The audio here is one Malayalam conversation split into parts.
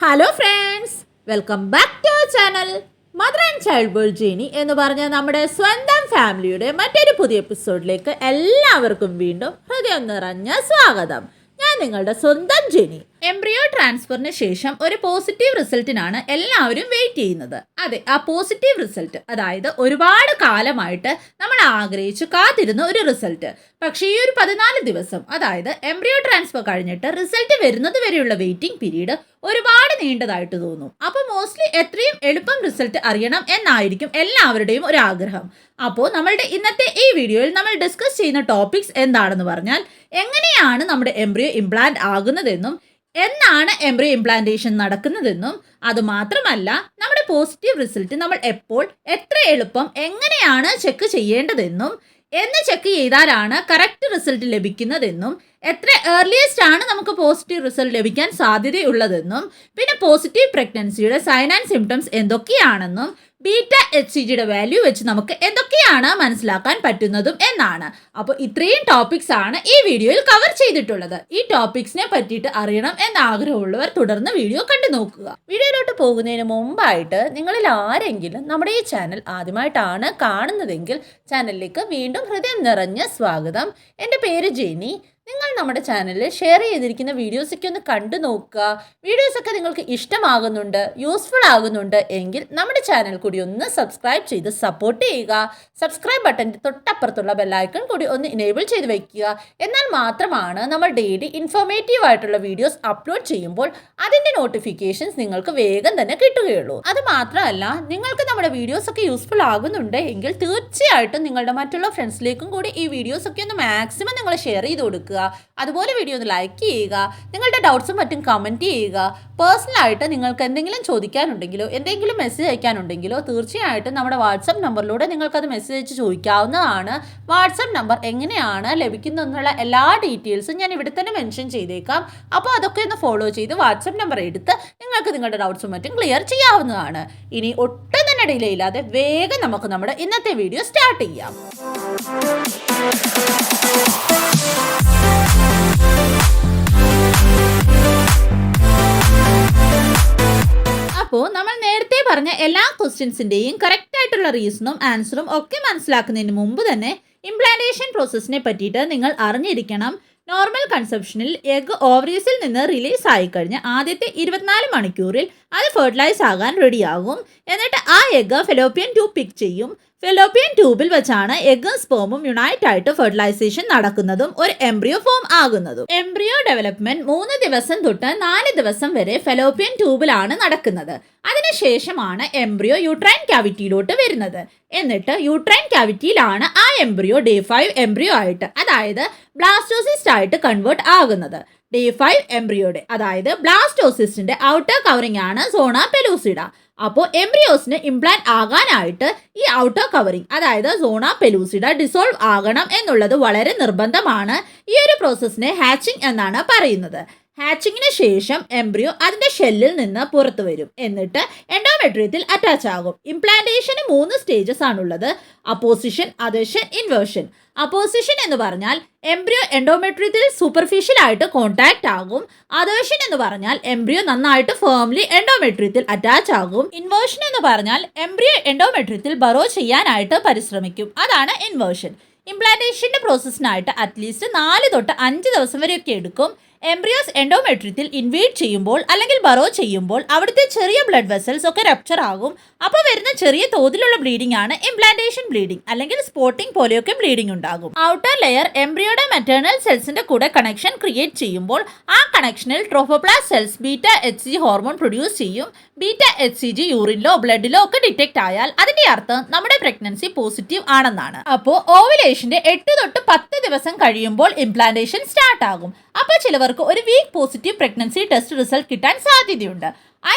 Hello friends, welcome back to our channel mother and child world journey എന്ന് പറഞ്ഞ നമ്മുടെ സ്വന്തം ഫാമിലിയുടെ മറ്റൊരു പുതിയ എപ്പിസോഡിലേക്ക് എല്ലാവർക്കും വീണ്ടും ഹൃദയം നിറഞ്ഞ സ്വാഗതം. ഞാൻ നിങ്ങളുടെ സ്വന്തം ജെനി. എംബ്രിയോ ട്രാൻസ്ഫറിന് ശേഷം ഒരു പോസിറ്റീവ് റിസൾട്ടിനാണ് എല്ലാവരും വെയിറ്റ് ചെയ്യുന്നത്. അതെ, ആ പോസിറ്റീവ് റിസൾട്ട്, അതായത് ഒരുപാട് കാലമായിട്ട് നമ്മൾ ആഗ്രഹിച്ചു കാത്തിരുന്ന ഒരു റിസൾട്ട്. പക്ഷേ ഈ ഒരു 14 ദിവസം, അതായത് എംബ്രിയോ ട്രാൻസ്ഫർ കഴിഞ്ഞിട്ട് റിസൾട്ട് വരുന്നത് വരെയുള്ള വെയിറ്റിംഗ് പീരീഡ് ഒരുപാട് നീണ്ടതായിട്ട് തോന്നും. അപ്പോൾ മോസ്റ്റ്ലി എത്രയും എളുപ്പം റിസൾട്ട് അറിയണം എന്നായിരിക്കും എല്ലാവരുടെയും ഒരു ആഗ്രഹം. അപ്പോൾ നമ്മളുടെ ഇന്നത്തെ ഈ വീഡിയോയിൽ നമ്മൾ ഡിസ്കസ് ചെയ്യുന്ന ടോപ്പിക്സ് എന്താണെന്ന് പറഞ്ഞാൽ, എങ്ങനെയാണ് നമ്മുടെ എംബ്രിയോ ഇംപ്ലാന്റ് ആകുന്നതെന്നും എന്നാണ് എംബ്രിയോ ഇംപ്ലാന്റേഷൻ നടക്കുന്നതെന്നും, അതുമാത്രമല്ല നമ്മുടെ പോസിറ്റീവ് റിസൾട്ട് നമ്മൾ എപ്പോൾ, എത്ര എളുപ്പം, എങ്ങനെയാണ് ചെക്ക് ചെയ്യേണ്ടതെന്നും, എന്ന് ചെക്ക് ചെയ്താലാണ് കറക്റ്റ് റിസൾട്ട് ലഭിക്കുന്നതെന്നും, എത്ര ഏർലിയസ്റ്റ് ആണ് നമുക്ക് പോസിറ്റീവ് റിസൾട്ട് ലഭിക്കാൻ സാധ്യതയുള്ളതെന്നും, പിന്നെ പോസിറ്റീവ് പ്രഗ്നൻസിയുടെ സൈൻ ആൻഡ് സിംറ്റംസ് എന്തൊക്കെയാണെന്നും, ബീറ്റ HCGയുടെ വാല്യൂ വെച്ച് നമുക്ക് എന്തൊക്കെയാണ് മനസ്സിലാക്കാൻ പറ്റുന്നതും എന്നാണ്. അപ്പോൾ ഇത്രയും ടോപ്പിക്സ് ആണ് ഈ വീഡിയോയിൽ കവർ ചെയ്തിട്ടുള്ളത്. ഈ ടോപ്പിക്സിനെ പറ്റിയിട്ട് അറിയണം എന്ന് ആഗ്രഹമുള്ളവർ തുടർന്ന് വീഡിയോ കണ്ടു നോക്കുക. വീഡിയോയിലോട്ട് പോകുന്നതിന് മുമ്പായിട്ട് നിങ്ങളിൽ ആരെങ്കിലും നമ്മുടെ ഈ ചാനൽ ആദ്യമായിട്ടാണ് കാണുന്നതെങ്കിൽ ചാനലിലേക്ക് വീണ്ടും ഹൃദയം നിറഞ്ഞ സ്വാഗതം. എൻ്റെ പേര് ജെനി. നിങ്ങൾ നമ്മുടെ ചാനലിൽ ഷെയർ ചെയ്തിരിക്കുന്ന വീഡിയോസൊക്കെ ഒന്ന് കണ്ടു നോക്കുക. വീഡിയോസൊക്കെ നിങ്ങൾക്ക് ഇഷ്ടമാകുന്നുണ്ട്, യൂസ്ഫുൾ ആകുന്നുണ്ട് എങ്കിൽ നമ്മുടെ ചാനൽ കൂടി ഒന്ന് സബ്സ്ക്രൈബ് ചെയ്ത് സപ്പോർട്ട് ചെയ്യുക. സബ്സ്ക്രൈബ് ബട്ടൻ്റെ തൊട്ടപ്പുറത്തുള്ള ബെല്ലൈക്കൺ കൂടി ഒന്ന് ഇനേബിൾ ചെയ്ത് വയ്ക്കുക. എന്നാൽ മാത്രമാണ് നമ്മൾ ഡെയിലി ഇൻഫോർമേറ്റീവ് ആയിട്ടുള്ള വീഡിയോസ് അപ്ലോഡ് ചെയ്യുമ്പോൾ അതിൻ്റെ നോട്ടിഫിക്കേഷൻസ് നിങ്ങൾക്ക് വേഗം തന്നെ കിട്ടുകയുള്ളൂ. അത് മാത്രമല്ല, നിങ്ങൾക്ക് നമ്മുടെ വീഡിയോസൊക്കെ യൂസ്ഫുൾ ആകുന്നുണ്ട് എങ്കിൽ തീർച്ചയായിട്ടും നിങ്ങളുടെ മറ്റുള്ള ഫ്രണ്ട്സിലേക്കും കൂടി ഈ വീഡിയോസൊക്കെ ഒന്ന് മാക്സിമം നിങ്ങൾ ഷെയർ ചെയ്ത് കൊടുക്കുക. അതുപോലെ വീഡിയോ ഒന്ന് ലൈക്ക് ചെയ്യുക. നിങ്ങളുടെ ഡൗട്ട്സും മറ്റും കമൻറ്റ് ചെയ്യുക. പേഴ്സണലായിട്ട് നിങ്ങൾക്ക് എന്തെങ്കിലും ചോദിക്കാനുണ്ടെങ്കിലോ എന്തെങ്കിലും മെസ്സേജ് അയക്കാനുണ്ടെങ്കിലോ തീർച്ചയായിട്ടും നമ്മുടെ വാട്സപ്പ് നമ്പറിലൂടെ നിങ്ങൾക്കത് മെസ്സേജ് അയച്ച് ചോദിക്കാവുന്നതാണ്. വാട്സപ്പ് നമ്പർ എങ്ങനെയാണ് ലഭിക്കുന്നതെന്നുള്ള എല്ലാ ഡീറ്റെയിൽസും ഞാൻ ഇവിടെ തന്നെ മെൻഷൻ ചെയ്തേക്കാം. അപ്പോൾ അതൊക്കെ ഒന്ന് ഫോളോ ചെയ്ത് വാട്സപ്പ് നമ്പർ എടുത്ത് നിങ്ങൾക്ക് നിങ്ങളുടെ ഡൗട്ട്സും മറ്റും ക്ലിയർ ചെയ്യാവുന്നതാണ്. ഇനി ഒട്ടും തന്നെ ഡിലേ ഇല്ലാതെ വേഗം നമുക്ക് നമ്മുടെ ഇന്നത്തെ വീഡിയോ സ്റ്റാർട്ട് ചെയ്യാം. അപ്പോൾ നമ്മൾ നേരത്തെ പറഞ്ഞ എല്ലാ ക്വസ്റ്റ്യൻസിൻ്റെയും കറക്റ്റ് ആയിട്ടുള്ള റീസണും ആൻസറും ഒക്കെ മനസ്സിലാക്കുന്നതിന് മുമ്പ് തന്നെ ഇംപ്ലാന്റേഷൻ പ്രോസസ്സിനെ പറ്റിയിട്ട് നിങ്ങൾ അറിഞ്ഞിരിക്കണം. നോർമൽ കൺസെപ്ഷനിൽ എഗ് ഓവറീസിൽ നിന്ന് റിലീസ് ആയിക്കഴിഞ്ഞ് ആദ്യത്തെ 24 മണിക്കൂറിൽ അത് ഫെർട്ടിലൈസ് ആകാൻ റെഡിയാകും. എന്നിട്ട് ആ എഗ് ഫെലോപ്പിയൻ ട്യൂബ് പിക്ക് ചെയ്യും. ഫെലോപ്പിയൻ ട്യൂബിൽ വെച്ചാണ് എഗും സ്പേമും യുണൈറ്റ് ആയിട്ട് ഫെർട്ടിലൈസേഷൻ നടക്കുന്നതും ഒരു എംബ്രിയോ ഫോം ആകുന്നതും. എംബ്രിയോ ഡെവലപ്മെന്റ് 3 ദിവസം തൊട്ട് 4 ദിവസം വരെ ഫെലോപ്പിയൻ ട്യൂബിലാണ് നടക്കുന്നത്. അതിനുശേഷമാണ് എംബ്രിയോ യൂട്രൈൻ ക്യാവിറ്റിയിലോട്ട് വരുന്നത്. എന്നിട്ട് യൂട്രൈൻ ക്യാവിറ്റിയിലാണ് ആ എംബ്രിയോ ഡേ 5 എംബ്രിയോ ആയിട്ട്, അതായത് ബ്ലാസ്റ്റോസിസ്റ്റ് ആയിട്ട് കൺവേർട്ട് ആകുന്നത്. ഡേ 5 എംബ്രിയോയുടെ, അതായത് ബ്ലാസ്റ്റോസിസ്റ്റിന്റെ ഔട്ടർ കവറിംഗ് ആണ് സോണ പെലൂസിഡ. അപ്പോൾ എംബ്രിയോസിന് ഇംപ്ലാന്റ് ആകാനായിട്ട് ഈ ഔട്ടർ കവറിംഗ്, അതായത് സോണ പെലൂസിഡ ഡിസോൾവ് ആകണം എന്നുള്ളത് വളരെ നിർബന്ധമാണ്. ഈ ഒരു പ്രോസസ്സിനെ ഹാച്ചിങ് എന്നാണ് പറയുന്നത്. ഹാച്ചിങ്ങിന് ശേഷം എംബ്രിയോ അതിന്റെ ഷെല്ലിൽ നിന്ന് പുറത്തു വരും. എന്നിട്ട് എൻഡോമെട്രിയത്തിൽ അറ്റാച്ച് ആകും. ഇംപ്ലാന്റേഷന് 3 സ്റ്റേജസ് ആണുള്ളത്: അപ്പോസിഷൻ, അദെഷൻ, ഇൻവേർഷൻ. അപ്പോസിഷൻ എന്ന് പറഞ്ഞാൽ എംബ്രിയോ എൻഡോമെട്രിയത്തിൽ സൂപ്പർഫിഷ്യൽ ആയിട്ട് കോൺടാക്ട് ആകും. അദെഷൻ എന്ന് പറഞ്ഞാൽ എംബ്രിയോ നന്നായിട്ട് ഫേംലി എൻഡോമെട്രിയത്തിൽ അറ്റാച്ച് ആകും. ഇൻവേർഷൻ എന്ന് പറഞ്ഞാൽ എംബ്രിയോ എൻഡോമെട്രിയത്തിൽ ബറോ ചെയ്യാനായിട്ട് പരിശ്രമിക്കും. അതാണ് ഇൻവേർഷൻ. ഇംപ്ലാന്റേഷന്റെ പ്രോസസ്സിനായിട്ട് അറ്റ്ലീസ്റ്റ് 4 തൊട്ട് 5 ദിവസം വരെയൊക്കെ എടുക്കും. എംബ്രിയോസ് എൻഡോമെട്രിയത്തിൽ ഇൻവേഡ് ചെയ്യുമ്പോൾ അല്ലെങ്കിൽ ബറോ ചെയ്യുമ്പോൾ അവിടുത്തെ ചെറിയ ബ്ലഡ് വെസൽസ് ഒക്കെ റപ്ചർ ആകും. അപ്പോൾ വരുന്ന ചെറിയ തോതിലുള്ള ബ്ലീഡിംഗ് ആണ് ഇംപ്ലാന്റേഷൻ ബ്ലീഡിംഗ്, അല്ലെങ്കിൽ സ്പോട്ടിംഗ് പോലെയൊക്കെ ബ്ലീഡിംഗ് ഉണ്ടാകും. ഔട്ടർ ലെയർ എംബ്രിയോയുടെ മെറ്റേണൽ സെൽസിന്റെ കൂടെ കണക്ഷൻ ക്രിയേറ്റ് ചെയ്യുമ്പോൾ ആ കണക്ഷനിൽ trophoblast cells beta HCG hormone produce ചെയ്യും. ബീറ്റ HCG യൂറിനിലോ ബ്ലഡിലോ ഒക്കെ ഡിറ്റക്ട് ആയാൽ അതിന്റെ അർത്ഥം നമ്മുടെ പ്രഗ്നൻസി പോസിറ്റീവ് ആണെന്നാണ്. അപ്പോൾ ഓവുലേഷന്റെ 8 തൊട്ട് 10 ദിവസം കഴിയുമ്പോൾ ഇംപ്ലാന്റേഷൻ സ്റ്റാർട്ട് ആകും. അപ്പോൾ ചിലവർക്ക് ഒരു week positive pregnancy test result കിട്ടാൻ സാധ്യതയുണ്ട്.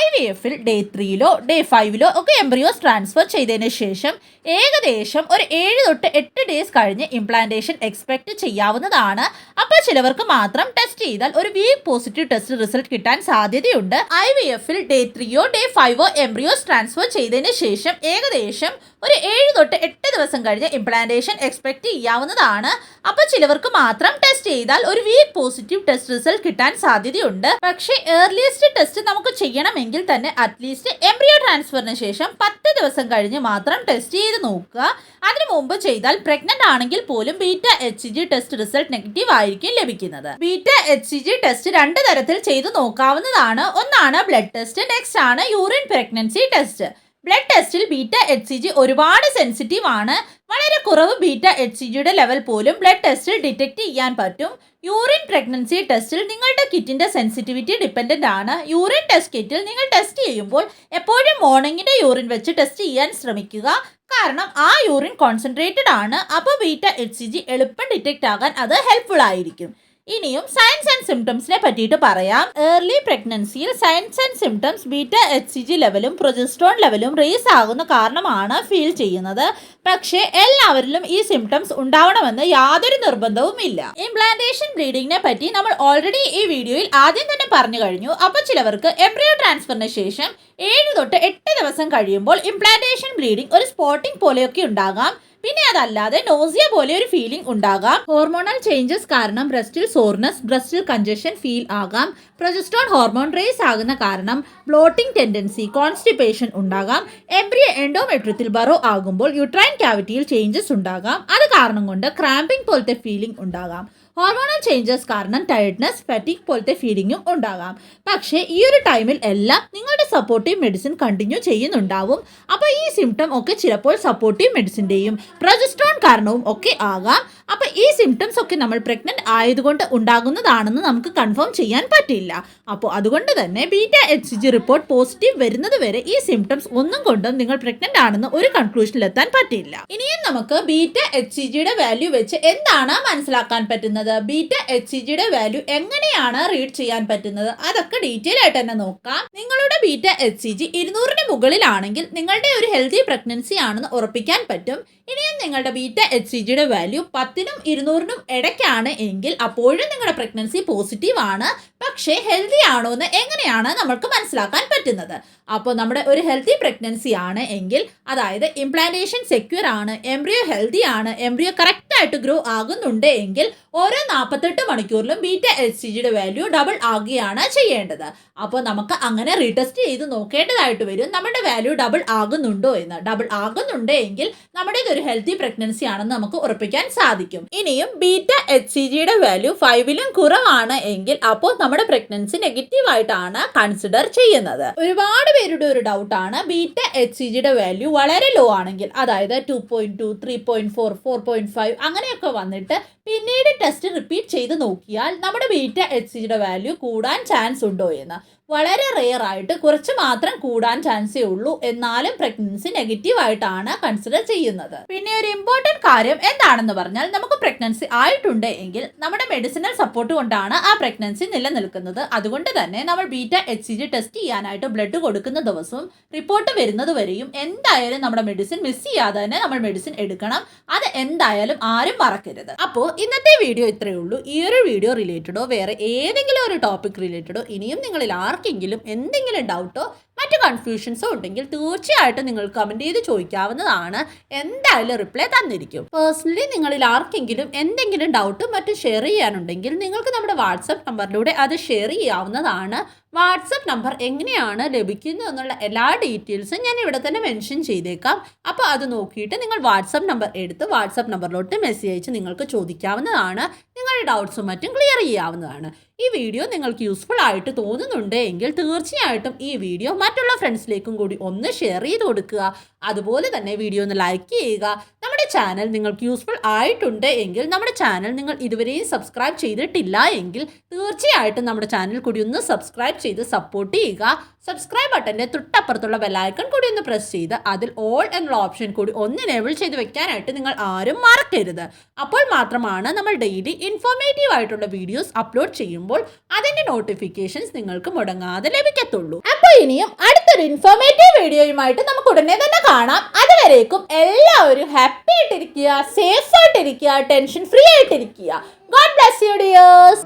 IVFൽ ഡേ 3ലോ ഡേ 5ലോ ഒക്കെ എംബ്രിയോസ് ട്രാൻസ്ഫർ ചെയ്തതിന് ശേഷം ഏകദേശം ഒരു 7 തൊട്ട് 8 ഡേയ്സ് കഴിഞ്ഞ് ഇംപ്ലാന്റേഷൻ എക്സ്പെക്ട് ചെയ്യാവുന്നതാണ്. അപ്പോൾ ചിലവർക്ക് മാത്രം ടെസ്റ്റ് ചെയ്താൽ ഒരു വീക്ക് പോസിറ്റീവ് ടെസ്റ്റ് റിസൾട്ട് കിട്ടാൻ സാധ്യതയുണ്ട്. IVFൽ ഡേ 3യോ ഡേ 5ഓ എംബ്രിയോസ് ട്രാൻസ്ഫർ ചെയ്തതിന് ശേഷം ഏകദേശം ഒരു 7 തൊട്ട് 8 ദിവസം കഴിഞ്ഞ് ഇംപ്ലാന്റേഷൻ എക്സ്പെക്ട് ചെയ്യാവുന്നതാണ്. അപ്പോൾ ചിലവർക്ക് മാത്രം ടെസ്റ്റ് ചെയ്താൽ ഒരു വീക്ക് പോസിറ്റീവ് ടെസ്റ്റ് റിസൾട്ട് കിട്ടാൻ സാധ്യതയുണ്ട്. പക്ഷേ ഏർലിയസ്റ്റ് ടെസ്റ്റ് നമുക്ക് ചെയ്യണം വേണമെങ്കിൽ തന്നെ അറ്റ്ലീസ്റ്റ് എംബ്രിയോ ട്രാൻസ്ഫറിന് ശേഷം 10 ദിവസം കഴിഞ്ഞ് മാത്രം ടെസ്റ്റ് ചെയ്ത് നോക്കുക. അതിനു മുമ്പ് ചെയ്താൽ പ്രഗ്നന്റ് ആണെങ്കിൽ പോലും beta HCG test result negative ആയിരിക്കും ലഭിക്കുന്നത്. ബീറ്റ HCG ടെസ്റ്റ് 2 തരത്തിൽ ചെയ്തു നോക്കാവുന്നതാണ്. ഒന്നാണ് ബ്ലഡ് ടെസ്റ്റ്, നെക്സ്റ്റ് ആണ് യൂറിൻ പ്രഗ്നൻസി ടെസ്റ്റ്. ബ്ലഡ് ടെസ്റ്റിൽ ബീറ്റ HCG ഒരുപാട് സെൻസിറ്റീവ് ആണ്. വളരെ കുറവ് ബീറ്റ HCGയുടെ ലെവൽ പോലും ബ്ലഡ് ടെസ്റ്റിൽ ഡിറ്റക്ട് ചെയ്യാൻ പറ്റും. യൂറിൻ പ്രഗ്നൻസി ടെസ്റ്റിൽ നിങ്ങളുടെ കിറ്റിന്റെ സെൻസിറ്റിവിറ്റി ഡിപ്പെൻഡന്റ് ആണ്. യൂറിൻ ടെസ്റ്റ് കിറ്റിൽ നിങ്ങൾ ടെസ്റ്റ് ചെയ്യുമ്പോൾ എപ്പോഴും മോർണിംഗിന്റെ യൂറിൻ വെച്ച് ടെസ്റ്റ് ചെയ്യാൻ ശ്രമിക്കുക. കാരണം ആ യൂറിൻ കോൺസെൻട്രേറ്റഡ് ആണ്. അപ്പോൾ ബീറ്റ HCG എളുപ്പം ഡിറ്റക്ട് ആകാൻ അത് ഹെൽപ്ഫുൾ ആയിരിക്കും. ഇനിയും സയൻസ് ആൻഡ് സിംറ്റംസിനെ പറ്റിയിട്ട് പറയാം. ഏർലി പ്രഗ്നൻസിയിൽ signs and symptoms beta HCG ലെവലും പ്രൊജസ്ട്രോൺ ലെവലും റേസ് ആകുന്ന കാരണമാണ് ഫീൽ ചെയ്യുന്നത്. പക്ഷേ എല്ലാവരിലും ഈ സിംറ്റംസ് ഉണ്ടാവണമെന്ന് യാതൊരു നിർബന്ധവും ഇല്ല. ഇംപ്ലാന്റേഷൻ ബ്ലീഡിങ്ങിനെ പറ്റി നമ്മൾ ഓൾറെഡി ഈ വീഡിയോയിൽ ആദ്യം തന്നെ പറഞ്ഞു കഴിഞ്ഞു. അപ്പോൾ ചിലവർക്ക് എംബ്രിയോ ട്രാൻസ്ഫറിന് ശേഷം 7 തൊട്ട് 8 ദിവസം കഴിയുമ്പോൾ ഇംപ്ലാന്റേഷൻ ബ്ലീഡിംഗ് ഒരു സ്പോട്ടിംഗ് പോലെയൊക്കെ ഉണ്ടാകാം. പിന്നെ അതല്ലാതെ നോസിയ പോലെ ഒരു ഫീലിംഗ് ഉണ്ടാകാം. ഹോർമോണൽ ചേഞ്ചസ് കാരണം ബ്രസ്റ്റിൽ സോർനെസ്, ബ്രസ്റ്റിൽ കൺജഷൻ ഫീൽ ആകാം. പ്രൊജസ്ട്രോൺ ഹോർമോൺ റേസ് ആകുന്ന കാരണം ബ്ലോട്ടിംഗ് ടെൻഡൻസി, കോൺസ്റ്റിപ്പേഷൻ ഉണ്ടാകാം. എംബ്രിയോ എൻഡോമെട്രിയത്തിൽ ബറോ ആകുമ്പോൾ യൂട്രൈൻ ക്യാവിറ്റിയിൽ ചേഞ്ചസ് ഉണ്ടാകാം. അത് കാരണം കൊണ്ട് ക്രാമ്പിംഗ് പോലത്തെ ഫീലിംഗ് ഉണ്ടാകാം. ഹോർമോണൽ ചേഞ്ചസ് കാരണം ടയർഡ്നെസ്, ഫാറ്റിക് പോലത്തെ ഫീലിംഗും ഉണ്ടാകാം. പക്ഷേ ഈ ഒരു ടൈമിൽ എല്ലാം നിങ്ങളുടെ സപ്പോർട്ടീവ് മെഡിസിൻ കണ്ടിന്യൂ ചെയ്യുന്നുണ്ടാവും. അപ്പോൾ ഈ സിംറ്റം ഒക്കെ ചിലപ്പോൾ സപ്പോർട്ടീവ് മെഡിസിൻ്റെയും പ്രൊജസ്ട്രോൺ കാരണവും ഒക്കെ ആകാം. അപ്പോൾ ഈ സിംറ്റംസ് ഒക്കെ നമ്മൾ പ്രഗ്നന്റ് ആയതുകൊണ്ട് ഉണ്ടാകുന്നതാണെന്ന് നമുക്ക് കൺഫേം ചെയ്യാൻ പറ്റില്ല. അപ്പോൾ അതുകൊണ്ട് തന്നെ ബീറ്റ HCG റിപ്പോർട്ട് പോസിറ്റീവ് വരുന്നത് വരെ ഈ സിംറ്റംസ് ഒന്നും കൊണ്ടും നിങ്ങൾ പ്രഗ്നന്റ് ആണെന്ന് ഒരു കൺക്ലൂഷനിലെത്താൻ പറ്റില്ല. ഇനിയും നമുക്ക് ബീറ്റ HCGയുടെ വാല്യൂ വെച്ച് എന്താണ് മനസ്സിലാക്കാൻ പറ്റുന്നത്, ബീറ്റ HCGയുടെ വാല്യൂ എങ്ങനെയാണ് റീഡ് ചെയ്യാൻ പറ്റുന്നത്, അതൊക്കെ ഡീറ്റെയിൽ ആയിട്ട് തന്നെ നോക്കാം. നിങ്ങളുടെ ബീറ്റ HCG 200ന് മുകളിലാണെങ്കിൽ നിങ്ങളുടെ ഒരു ഹെൽത്തി പ്രഗ്നൻസി ആണെന്ന് ഉറപ്പിക്കാൻ പറ്റും. ഇനിയും നിങ്ങളുടെ ബീറ്റ HCGയുടെ വാല്യൂ 10നും 200നും ഇടയ്ക്കാണ് എങ്കിൽ അപ്പോഴും നിങ്ങളുടെ പ്രഗ്നൻസി പോസിറ്റീവ് ആണ്. പക്ഷേ ഹെൽത്തി ആണോ എന്ന് എങ്ങനെയാണ് നമ്മൾക്ക് മനസ്സിലാക്കാൻ പറ്റുന്നത്? അപ്പോൾ നമ്മുടെ ഒരു ഹെൽത്തി പ്രഗ്നൻസി ആണ് എങ്കിൽ, അതായത് ഇംപ്ലാന്റേഷൻ സെക്യൂർ ആണ്, എംബ്രിയോ ഹെൽത്തി ആണ്, എംബ്രിയോ കറക്റ്റ് ആയിട്ട് ഗ്രോ ആകുന്നുണ്ട് എങ്കിൽ ഓരോ 48 മണിക്കൂറിലും ബീറ്റ HCGയുടെ വാല്യൂ ഡബിൾ ആകുകയാണ് ചെയ്യേണ്ടത്. അപ്പോൾ നമുക്ക് അങ്ങനെ റീടെസ്റ്റ് ചെയ്ത് നോക്കേണ്ടതായിട്ട് വരും നമ്മുടെ വാല്യൂ ഡബിൾ ആകുന്നുണ്ടോ എന്ന്. ഡബിൾ ആകുന്നുണ്ട് എങ്കിൽ നമ്മുടെ ഒരു ഹെൽത്തി പ്രഗ്നൻസി ആണെന്ന് നമുക്ക് ഉറപ്പിക്കാൻ സാധിക്കും. ഇനിയും ബീറ്റ HCGയുടെ വാല്യൂ 5ലും കുറവാണ് എങ്കിൽ അപ്പോൾ നമ്മുടെ പ്രഗ്നൻസി നെഗറ്റീവ് ആയിട്ടാണ് കൺസിഡർ ചെയ്യുന്നത്. ഒരുപാട് പേരുടെ ഒരു ഡൗട്ടാണ് ബീറ്റ HCGയുടെ വാല്യൂ വളരെ ലോ ആണെങ്കിൽ, അതായത് 2.2, 3.4, 4.5 അങ്ങനെയൊക്കെ വന്നിട്ട് പിന്നീട് ടെസ്റ്റ് റിപ്പീറ്റ് ചെയ്ത് നോക്കിയാൽ നമ്മുടെ ബീറ്റ HCGയുടെ വാല്യൂ കൂടാൻ ചാൻസ് ഉണ്ടോ എന്ന്. വളരെ റെയർ ആയിട്ട് കുറച്ച് മാത്രം കൂടാൻ ചാൻസേ ഉള്ളൂ. എന്നാലും പ്രഗ്നൻസി നെഗറ്റീവ് ആയിട്ടാണ് കൺസിഡർ ചെയ്യുന്നത്. പിന്നെ ഒരു ഇമ്പോർട്ടൻറ്റ് കാര്യം എന്താണെന്ന് പറഞ്ഞാൽ, നമുക്ക് പ്രഗ്നൻസി ആയിട്ടുണ്ട് എങ്കിൽ നമ്മുടെ മെഡിസിനൽ സപ്പോർട്ട് കൊണ്ടാണ് ആ പ്രഗ്നൻസി നിലനിൽക്കുന്നത്. അതുകൊണ്ട് തന്നെ നമ്മൾ ബീറ്റ HCG ടെസ്റ്റ് ചെയ്യാനായിട്ട് ബ്ലഡ് കൊടുക്കുന്ന ദിവസവും റിപ്പോർട്ട് വരുന്നത് വരെയും എന്തായാലും നമ്മുടെ മെഡിസിൻ മിസ് ചെയ്യാതെ തന്നെ നമ്മൾ മെഡിസിൻ എടുക്കണം. അത് എന്തായാലും ആരും മറക്കരുത്. അപ്പോൾ ഇന്നത്തെ വീഡിയോ ഇത്രയേ ഉള്ളൂ. ഈ ഒരു വീഡിയോ റിലേറ്റഡോ വേറെ ഏതെങ്കിലും ഒരു ടോപ്പിക് റിലേറ്റഡോ ഇനിയും നിങ്ങളിൽ ആർക്കെങ്കിലും എന്തെങ്കിലും ഡൗട്ടോ മറ്റു കൺഫ്യൂഷൻസോ ഉണ്ടെങ്കിൽ തീർച്ചയായിട്ടും നിങ്ങൾ കമൻറ്റ് ചെയ്ത് ചോദിക്കാവുന്നതാണ്. എന്തായാലും റിപ്ലൈ തന്നിരിക്കും. പേഴ്സണലി നിങ്ങളിൽ ആർക്കെങ്കിലും എന്തെങ്കിലും ഡൗട്ടും മറ്റും ഷെയർ ചെയ്യാനുണ്ടെങ്കിൽ നിങ്ങൾക്ക് നമ്മുടെ വാട്സപ്പ് നമ്പറിലൂടെ അത് ഷെയർ ചെയ്യാവുന്നതാണ്. വാട്സപ്പ് നമ്പർ എങ്ങനെയാണ് ലഭിക്കുന്നത് എന്നുള്ള എല്ലാ ഡീറ്റെയിൽസും ഞാൻ ഇവിടെ തന്നെ മെൻഷൻ ചെയ്തേക്കാം. അപ്പോൾ അത് നോക്കിയിട്ട് നിങ്ങൾ വാട്സപ്പ് നമ്പർ എടുത്ത് വാട്സപ്പ് നമ്പറിലോട്ട് മെസ്സേജ് അയച്ച് നിങ്ങൾക്ക് ചോദിക്കാവുന്നതാണ്. നിങ്ങളുടെ ഡൗട്ട്സും മറ്റും ക്ലിയർ ചെയ്യാവുന്നതാണ്. ഈ വീഡിയോ നിങ്ങൾക്ക് യൂസ്ഫുൾ ആയിട്ട് തോന്നുന്നുണ്ട് എങ്കിൽ തീർച്ചയായിട്ടും ഈ വീഡിയോ മറ്റുള്ള ഫ്രണ്ട്സിലേക്കും കൂടി ഒന്ന് ഷെയർ ചെയ്ത് കൊടുക്കുക. അതുപോലെ തന്നെ വീഡിയോ ഒന്ന് ലൈക്ക് ചെയ്യുക. നമ്മുടെ ചാനൽ നിങ്ങൾക്ക് യൂസ്ഫുൾ ആയിട്ടുണ്ട് എങ്കിൽ നമ്മുടെ ചാനൽ നിങ്ങൾ ഇതുവരെയും സബ്സ്ക്രൈബ് ചെയ്തിട്ടില്ല എങ്കിൽ തീർച്ചയായിട്ടും നമ്മുടെ ചാനൽ കൂടി ഒന്ന് സബ്സ്ക്രൈബ് ചെയ്ത് സപ്പോർട്ട് ചെയ്യുക. സബ്സ്ക്രൈബ് ബട്ടൻ്റെ തൊട്ടപ്പുറത്തുള്ള ബെല്ലൈക്കൺ കൂടി ഒന്ന് പ്രസ് ചെയ്ത് അതിൽ ഓൾ എന്നുള്ള ഓപ്ഷൻ കൂടി ഒന്ന് എനേബിൾ ചെയ്ത് വെക്കാനായിട്ട് നിങ്ങൾ ആരും മറക്കരുത്. അപ്പോൾ മാത്രമാണ് നമ്മൾ ഡെയിലി ഇൻഫോർമേറ്റീവ് ആയിട്ടുള്ള വീഡിയോസ് അപ്ലോഡ് ചെയ്യുമ്പോൾ അതിൻ്റെ നോട്ടിഫിക്കേഷൻസ് നിങ്ങൾക്ക് മുടങ്ങാതെ ലഭിക്കത്തുള്ളൂ. അപ്പോൾ ഇനിയും അടുത്തൊരു ഇൻഫോർമേറ്റീവ് വീഡിയോയുമായിട്ട് നമുക്ക് ഉടനെ തന്നെ കാണാം. അതുവരേക്കും എല്ലാവരും ഹാപ്പി ആയിട്ടിരിക്കുക, സേഫ് ആയിട്ടിരിക്കുക, ടെൻഷൻ ഫ്രീ ആയിട്ടിരിക്കുക. God bless you dears.